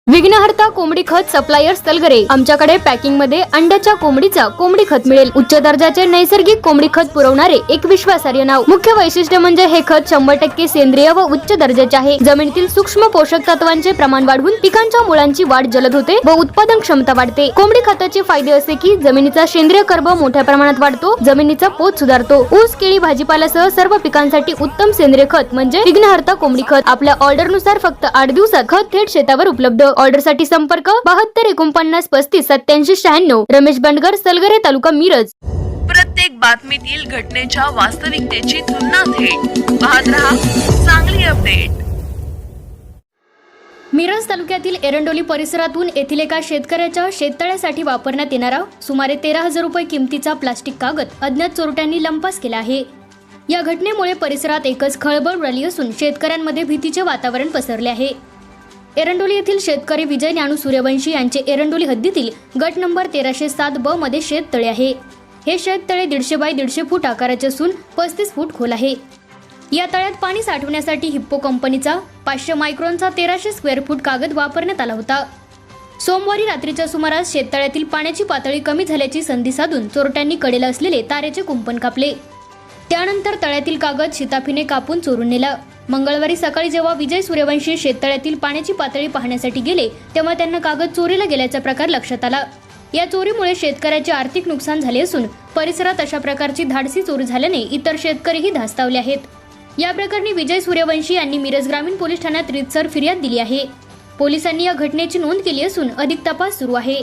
विघ्नहर्ता कोंबडी खत सप्लायर्स तलगरे। आमच्याकडे पॅकिंग मध्ये अंड्याच्या कोंबडीचा कोंबडी खत मिळेल। उच्च दर्जाचे नैसर्गिक कोंबडी खत पुरवणारे एक विश्वासार्ह नाव। मुख्य वैशिष्ट्य म्हणजे हे खत 100% सेंद्रिय व उच्च दर्जाचे आहे। जमिनीतील सूक्ष्म पोषक तत्वांचे प्रमाण वाढवून पिकांच्या मुळांची वाढ जलद होते व उत्पादन क्षमता वाढते। कोंबडी खताचे फायदे असे की जमिनीचा सेंद्रिय कर्ब मोठ्या प्रमाणात वाढतो, जमिनीचा पोत सुधारतो। ऊस, केळी, भाजीपाल्यासह सर्व पिकांसाठी उत्तम सेंद्रिय खत म्हणजे विघ्नहर्ता कोंबडी खत। आपल्या ऑर्डर नुसार फक्त 8 दिवसात खत थेट शेतावर उपलब्ध। ऑर्डर साठी संपर्क 72 49 35 87 96। रमेश बंडगर, सलगरे, तालुका मिरज। प्रत्येक बातमीतील घटनेच्या वास्तविकतेची तुलना थेट पाहत रहा चांगली अपडेट। मिरज तालुक्यातील एरंडोली परिसरातून येथील एका शेतकऱ्याच्या शेततळ्यासाठी वापरण्यात येणारा सुमारे 13,000 रुपये किमतीचा प्लास्टिक कागद अज्ञात चोरट्यांनी लंपास केला आहे। या घटनेमुळे परिसरात एकच खळबळ उडाली असून शेतकऱ्यांमध्ये भीतीचे वातावरण पसरले आहे। एरंडोली येथील शेतकरी विजय ज्ञानू सूर्यवंशी यांचे एरंडोली हद्दीतील गट नंबर 1307 ब मध्ये शेततळे आहे। हे शेततळे 150 बाय 150 फूट आकाराचे असून 35 फूट खोल आहे। या तळ्यात पाणी साठवण्यासाठी हिप्पो कंपनीचा 500 मायक्रॉनचा 1300 स्क्वेअर फूट कागद वापरण्यात आला होता। सोमवारी रात्रीच्या सुमारास शेततळ्यातील पाण्याची पातळी कमी झाल्याची संधी साधून चोरट्यांनी कडेला असलेले तारेचे कुंपण कापले। त्यानंतर तळ्यातील कागद शिताफीने कापून चोरून नेला। मंगळवारी सकाळी जेव्हा विजय सूर्यवंशी शेततळ्यातील पाण्याची पातळी पाहण्यासाठी गेले तेव्हा त्यांना कागद चोरीला गेल्याचा प्रकार लक्षात आला। या चोरीमुळे शेतकऱ्याचे आर्थिक नुकसान झाले असून परिसरात अशा प्रकारची धाडसी चोरी झाल्याने इतर शेतकरीही धास्तावले आहेत। या प्रकरणी विजय सूर्यवंशी यांनी मिरज ग्रामीण पोलीस ठाण्यात रीतसर फिर्याद दिली आहे। पोलिसांनी या घटनेची नोंद केली असून अधिक तपास सुरू आहे।